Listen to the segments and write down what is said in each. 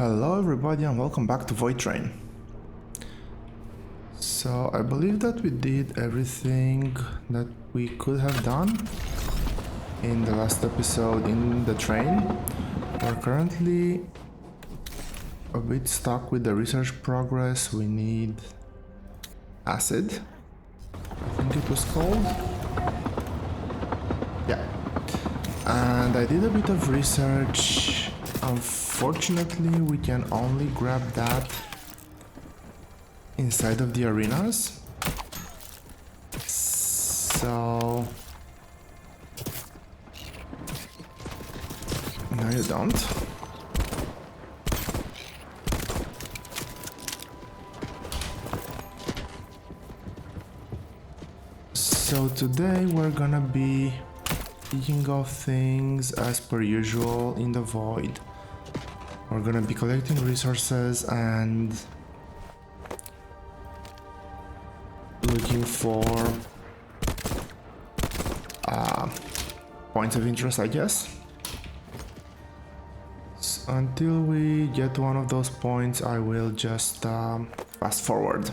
Hello everybody and welcome back to VoidTrain. So I believe that we did everything that we could have done in the last episode in the train. We're currently a bit stuck with the research progress. We need acid, I think it was called. Yeah. And I did a bit of research. Unfortunately, we can only grab that inside of the arenas. So... no, you don't. So today we're gonna be picking off things as per usual in the void. We're gonna be collecting resources and looking for points of interest, I guess. So until we get to one of those points, I will just fast forward.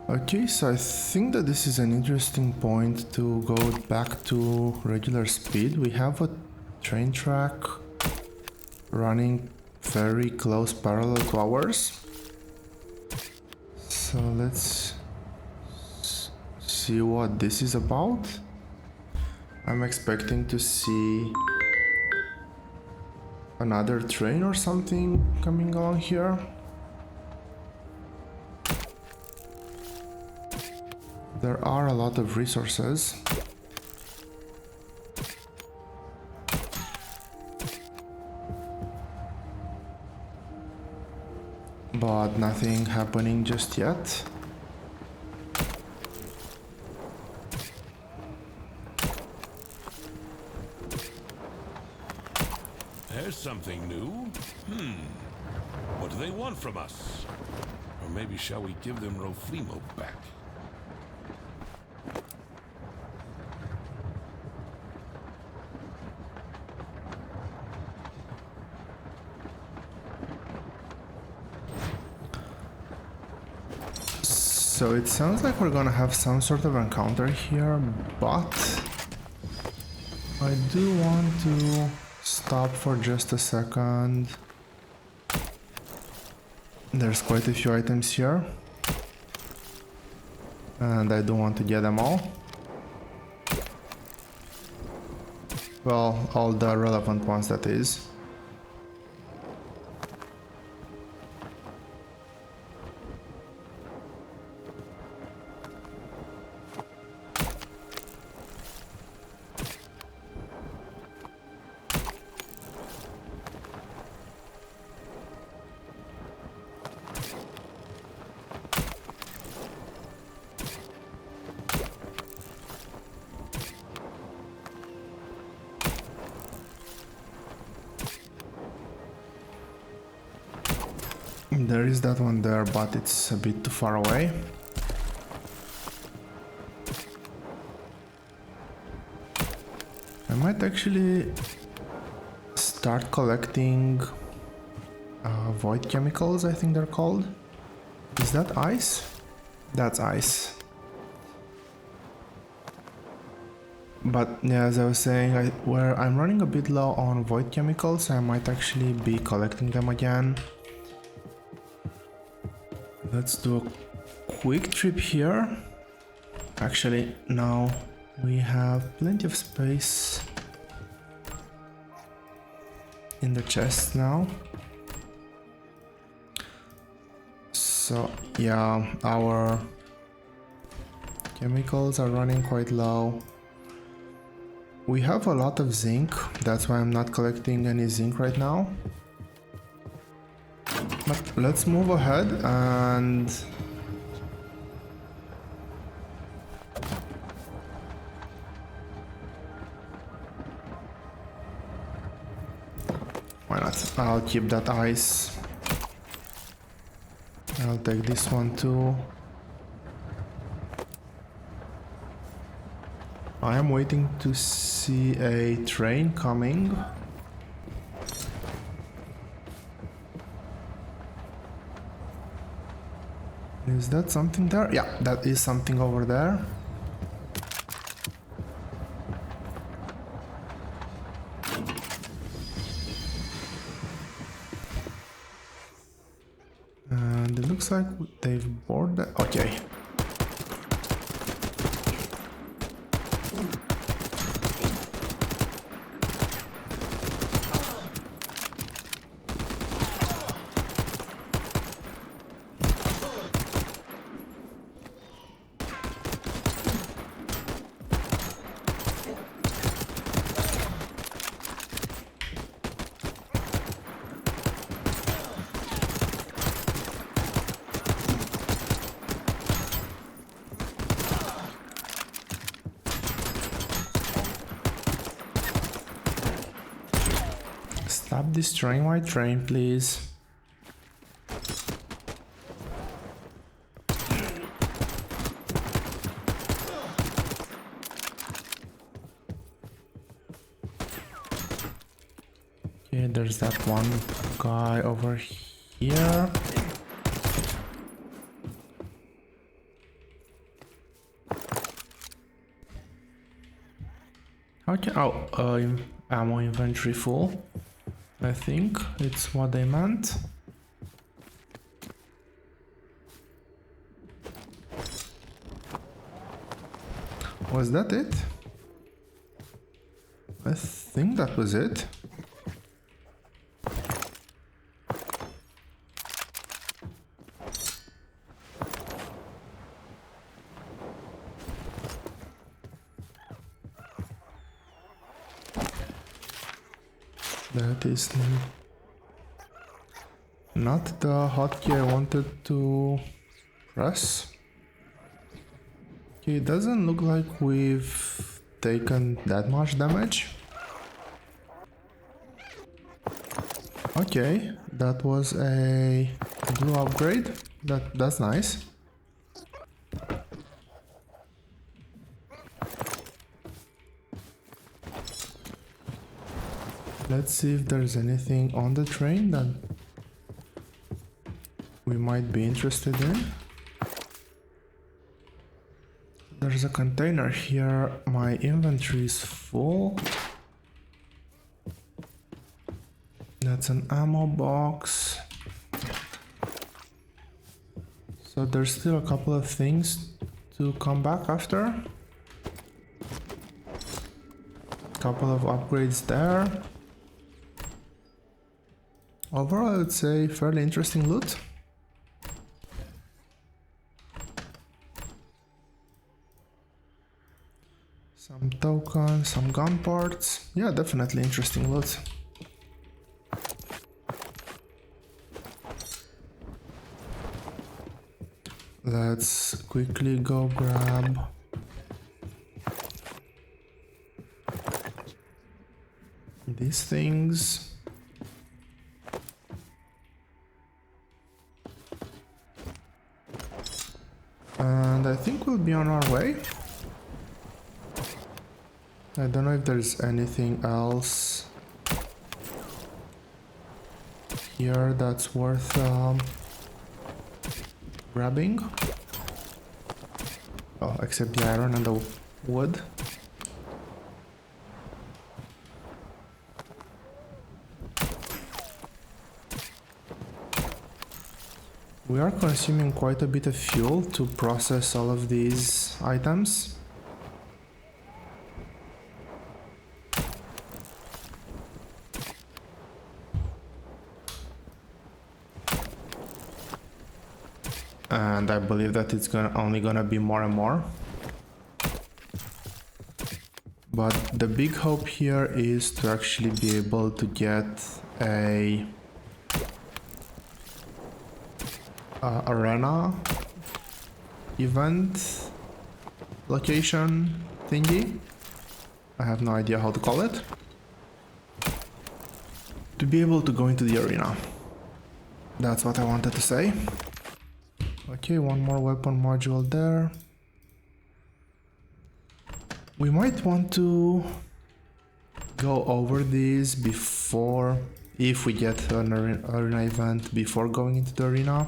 Okay, so I think that this is an interesting point to go back to regular speed. We have a train track running very close parallel to ours. So let's see what this is about. I'm expecting to see another train or something coming along here. There are a lot of resources. But nothing happening just yet. There's something new. What do they want from us? Or maybe shall we give them Roflimo back? So it sounds like we're gonna have some sort of encounter here, but I do want to stop for just a second. There's quite a few items here, and I do want to get them all. Well, all the relevant ones, that is. There is that one there, but it's a bit too far away. I might actually start collecting void chemicals, I think they're called. Is that ice? That's ice. But yeah, as I was saying, where I'm running a bit low on void chemicals, I might actually be collecting them again. Let's do a quick trip here. Actually, now we have plenty of space in the chest now. So yeah, our chemicals are running quite low. We have a lot of zinc, that's why I'm not collecting any zinc right now. But let's move ahead and why not? I'll keep that ice. I'll take this one too. I am waiting to see a train coming. Is that something there? Yeah, that is something over there. And it looks like they've boarded. Okay. Stop destroying my train, please. Okay, there's that one guy over here. Okay, ammo inventory full. I think it's what they meant. Was that it? I think that was it. That is not the hotkey I wanted to press. Okay, it doesn't look like we've taken that much damage. Okay, that was a blue upgrade. That's nice. Let's see if there's anything on the train that we might be interested in. There's a container here. My inventory is full. That's an ammo box. So there's still a couple of things to come back after. Couple of upgrades there. Overall, I would say fairly interesting loot. Some tokens, some gun parts. Yeah, definitely interesting loot. Let's quickly go grab these things. And I think we'll be on our way. I don't know if there's anything else here that's worth grabbing. Oh, except the iron and the wood. We are consuming quite a bit of fuel to process all of these items. And I believe that it's only gonna be more and more. But the big hope here is to actually be able to get a arena event location thingy. I have no idea how to call it. To be able to go into the arena. That's what I wanted to say. Okay, one more weapon module there. We might want to go over these before, if we get an arena event before going into the arena.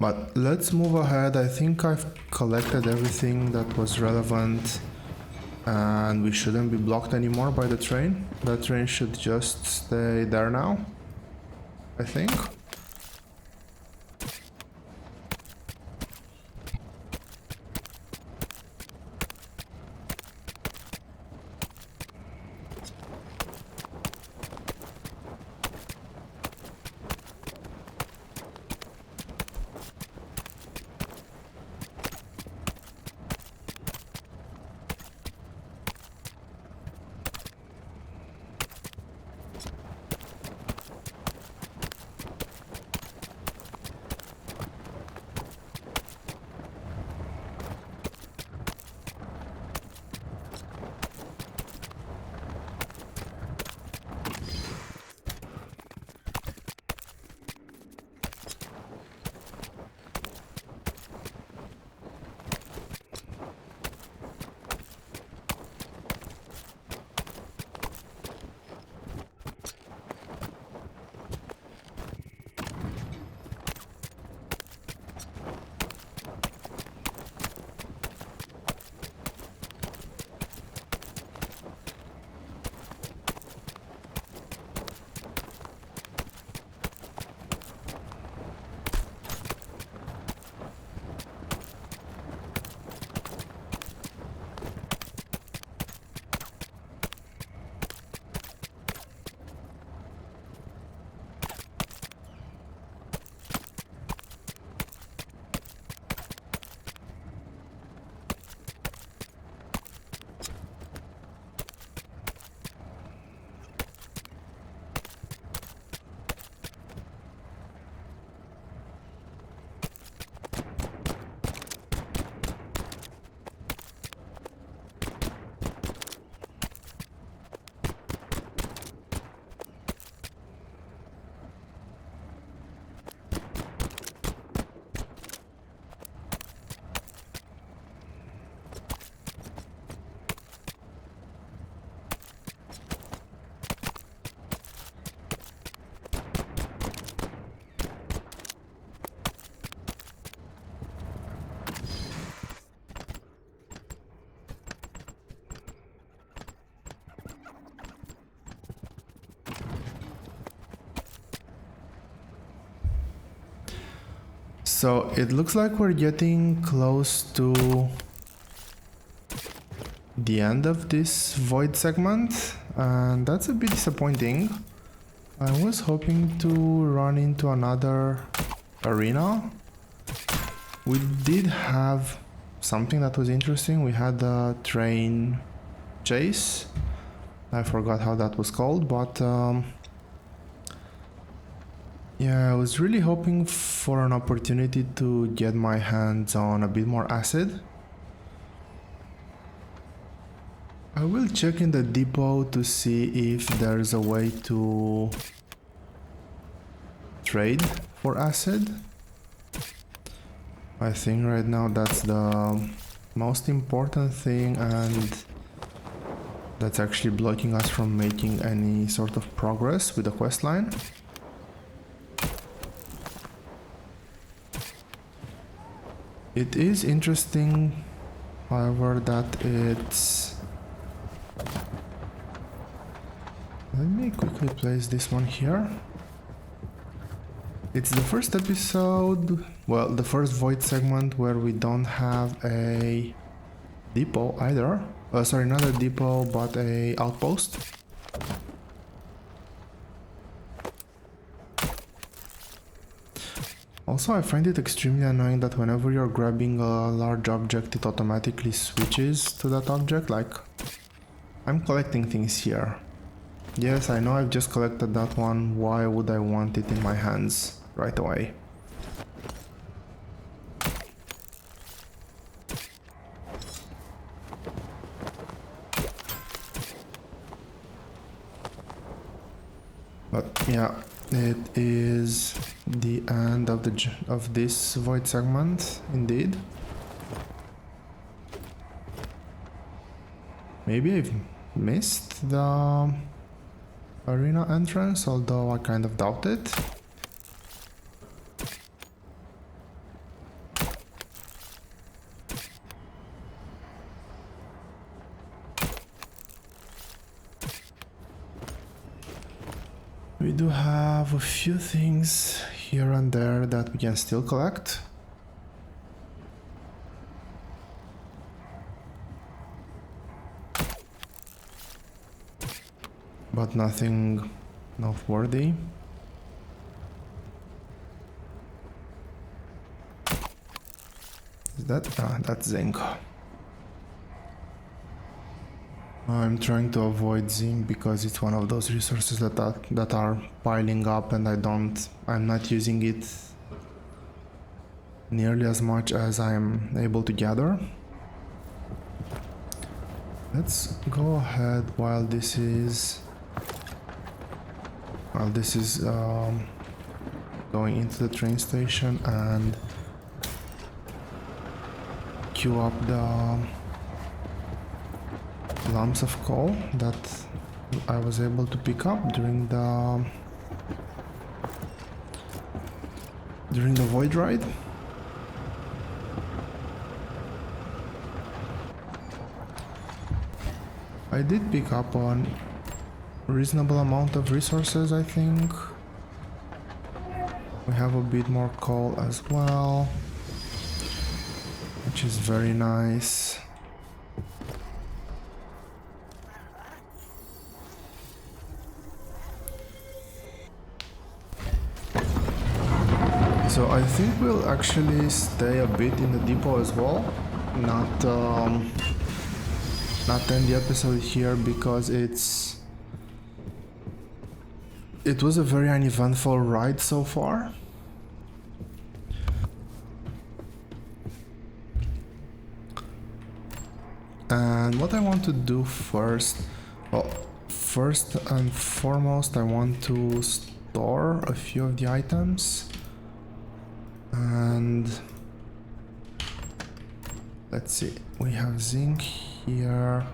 But let's move ahead. I think I've collected everything that was relevant and we shouldn't be blocked anymore by the train. The train should just stay there now, I think. So it looks like we're getting close to the end of this void segment, and that's a bit disappointing. I was hoping to run into another arena. We did have something that was interesting. We had a train chase. I forgot how that was called, but yeah, I was really hoping for an opportunity to get my hands on a bit more acid. I will check in the depot to see if there's a way to trade for acid. I think right now that's the most important thing and that's actually blocking us from making any sort of progress with the quest line. It is interesting, however, that it's... Let me quickly place this one here. It's the first episode, well, the first Void segment where we don't have a depot either. Sorry, not a depot, but a outpost. Also, I find it extremely annoying that whenever you're grabbing a large object, it automatically switches to that object. Like, I'm collecting things here. Yes, I know I've just collected that one. Why would I want it in my hands right away? But yeah, it is the end of this void segment, indeed. Maybe I've missed the arena entrance, although I kind of doubt it. We do have a few things here and there that we can still collect. But nothing noteworthy. Is that? Ah, that's zinc. I'm trying to avoid zinc because it's one of those resources that are piling up, and I'm not using it nearly as much as I'm able to gather. Let's go ahead while this is going into the train station and queue up the lumps of coal that I was able to pick up during the void ride. I did pick up on a reasonable amount of resources, I think. We have a bit more coal as well, which is very nice. So I think we'll actually stay a bit in the depot as well, not end the episode here, because it was a very uneventful ride so far. And what I want to do first, well, first and foremost, I want to store a few of the items. And let's see, we have zinc here.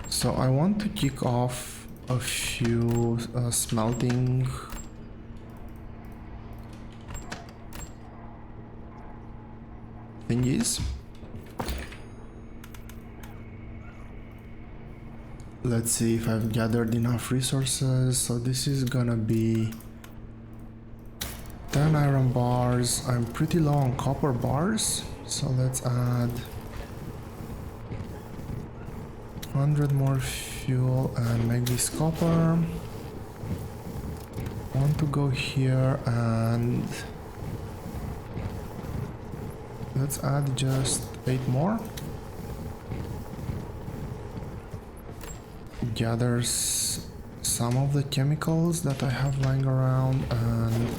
So I want to kick off a few smelting thingies. Let's see if I've gathered enough resources. So this is gonna be 10 iron bars. I'm pretty low on copper bars, so let's add 100 more fuel and make this copper. Want to go here and let's add just 8 more. Gather some of the chemicals that I have lying around and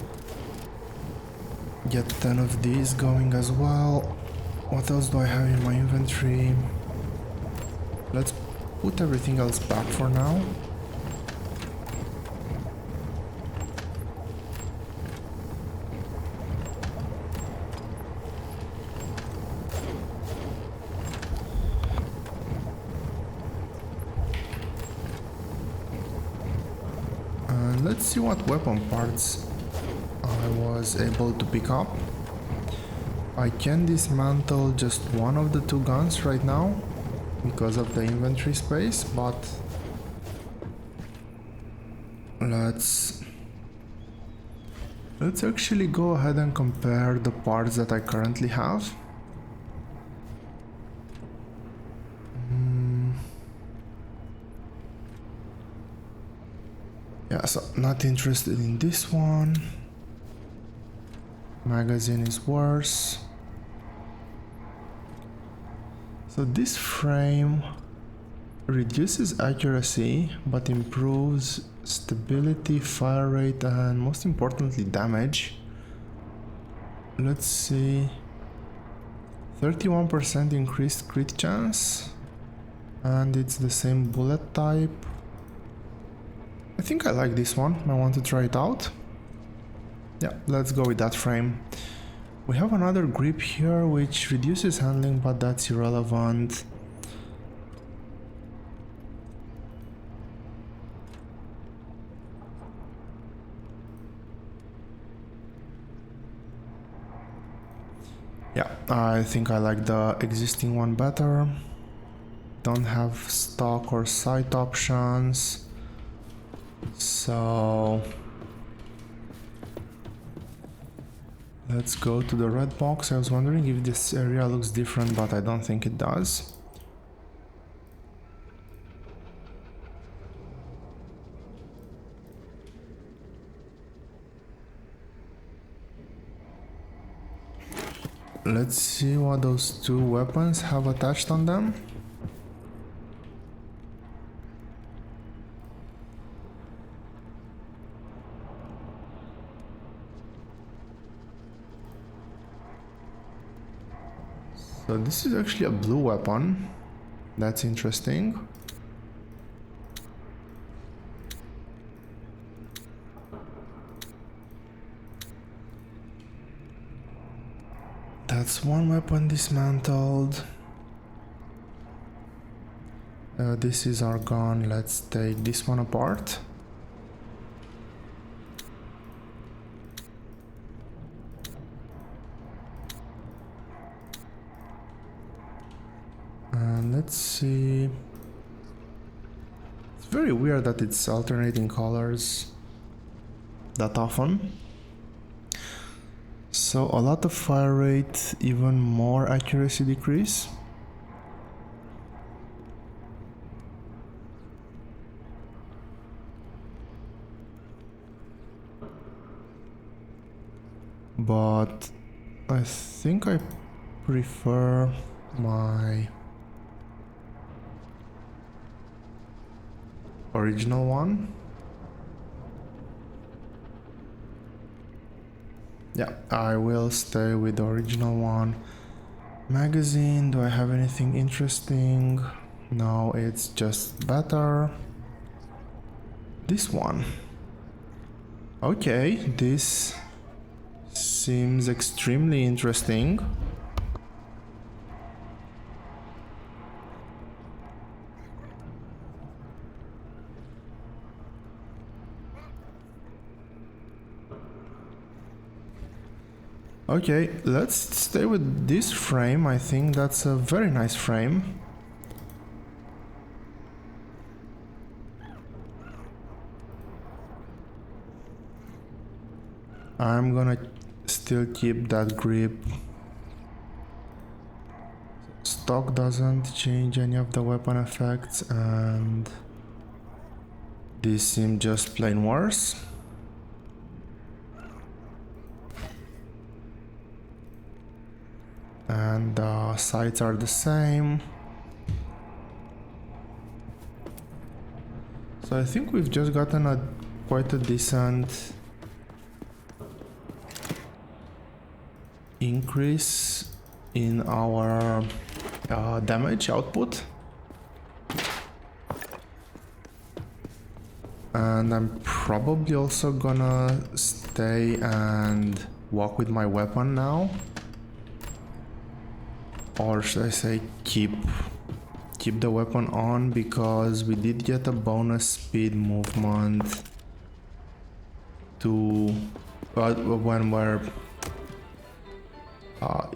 get 10 of these going as well. What else do I have in my inventory? Let's put everything else back for now. let's see what weapon parts I was able to pick up. I can dismantle just one of the two guns right now because of the inventory space, but let's actually go ahead and compare the parts that I currently have. Yeah, so not interested in this one. Magazine is worse. So this frame reduces accuracy but improves stability, fire rate, and most importantly damage. Let's see. 31% increased crit chance, and it's the same bullet type. I think I like this one. I want to try it out. Yeah, let's go with that frame. We have another grip here which reduces handling, but that's irrelevant. Yeah, I think I like the existing one better. Don't have stock or sight options. So let's go to the red box. I was wondering if this area looks different, but I don't think it does. Let's see what those two weapons have attached on them. So this is actually a blue weapon. That's interesting. That's one weapon dismantled. This is our gun. Let's take this one apart. And let's see. It's very weird that it's alternating colors that often. So a lot of fire rate, even more accuracy decrease. But I think I prefer my original one. Yeah, I will stay with the original one. Magazine, do I have anything interesting? No, it's just better. This one. Okay, this seems extremely interesting. Okay, let's stay with this frame. I think that's a very nice frame. I'm gonna still keep that grip. Stock doesn't change any of the weapon effects, and this seems just plain worse. And the sights are the same. So I think we've just gotten quite a decent increase in our damage output. And I'm probably also gonna stay and walk with my weapon now. Or should I say keep the weapon on, because we did get a bonus speed movement to when we're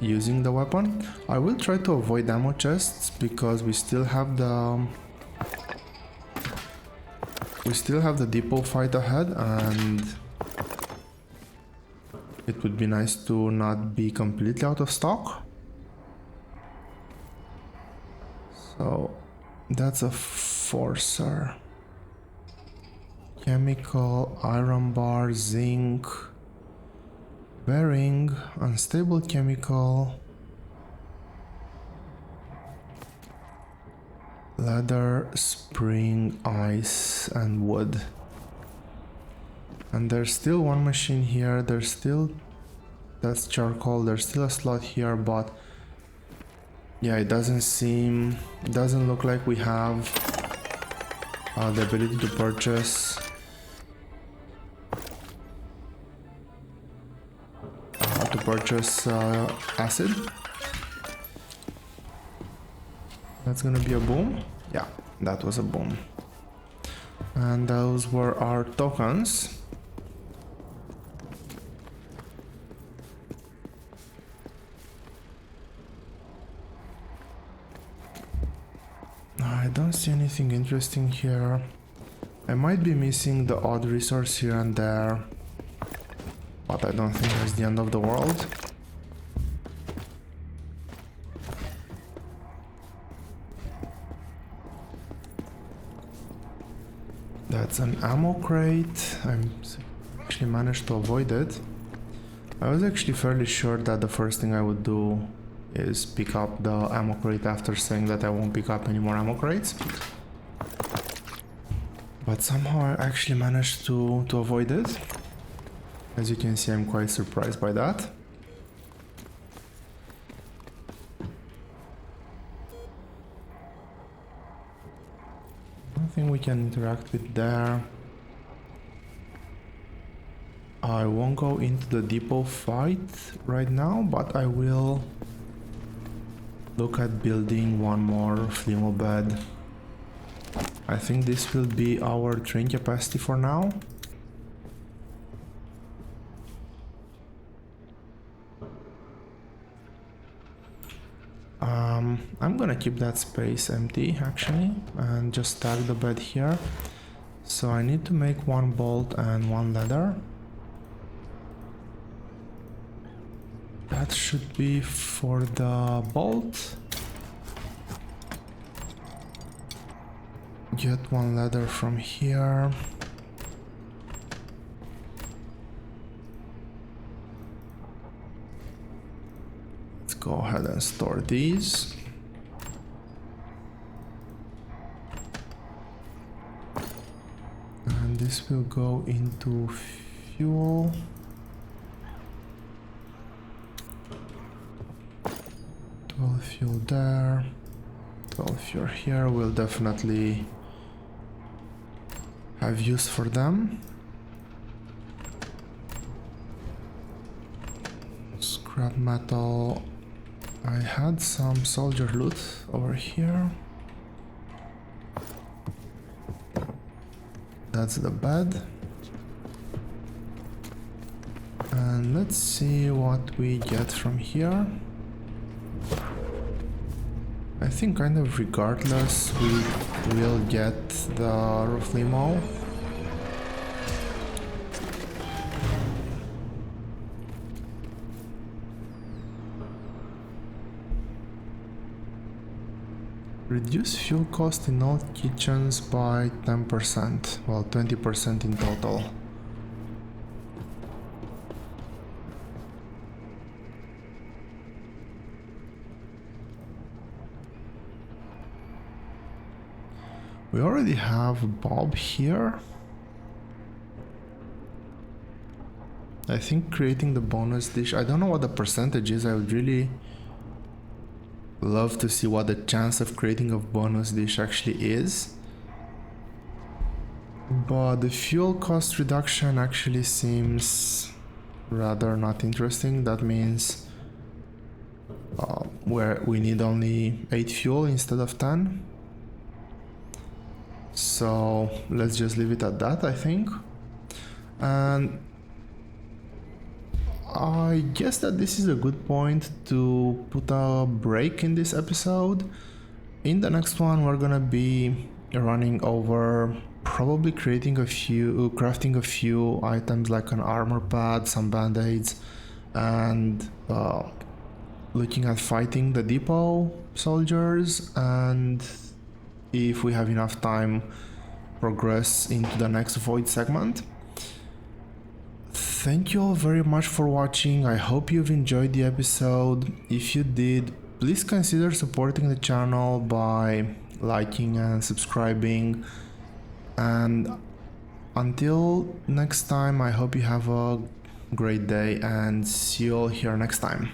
using the weapon. I will try to avoid ammo chests because we still have the Depo fight ahead, and it would be nice to not be completely out of stock. So that's a forcer. Chemical, iron bar, zinc, bearing, unstable chemical, leather, spring, ice, and wood. And there's still one machine here, that's charcoal, there's still a slot here, but yeah, it doesn't look like we have the ability to purchase acid. That's gonna be a boom. Yeah, that was a boom. And those were our tokens. I don't see anything interesting here. I might be missing the odd resource here and there, but I don't think that's the end of the world. That's an ammo crate. I actually managed to avoid it. I was actually fairly sure that the first thing I would do is pick up the ammo crate after saying that I won't pick up any more ammo crates. But somehow I actually managed to avoid it. As you can see, I'm quite surprised by that. Nothing we can interact with there. I won't go into the depot fight right now, but I will look at building one more Flimo bed. I think this will be our train capacity for now. I'm gonna keep that space empty actually and just stack the bed here. So I need to make one bolt and one leather. That should be for the bolt. Get one leather from here. Let's go ahead and store these. And this will go into fuel. 12 fuel there. 12 fuel here. We'll definitely have use for them. Scrap metal. I had some soldier loot over here. That's the bed. And let's see what we get from here. I think kind of regardless we will get the Flimo. Reduce fuel cost in all kitchens by 10%, well 20% in total. We already have Bob here. I think creating the bonus dish, I don't know what the percentage is. I would really love to see what the chance of creating a bonus dish actually is. But the fuel cost reduction actually seems rather not interesting. That means where we need only 8 fuel instead of 10. So let's just leave it at that, I think. And I guess that this is a good point to put a break in this episode. In the next one, we're gonna be running over, probably crafting a few items like an armor pad, some band-aids, and looking at fighting the Depo soldiers, and if we have enough time, progress into the next Void segment. Thank you all very much for watching. I hope you've enjoyed the episode. If you did, please consider supporting the channel by liking and subscribing. And until next time, I hope you have a great day and see you all here next time.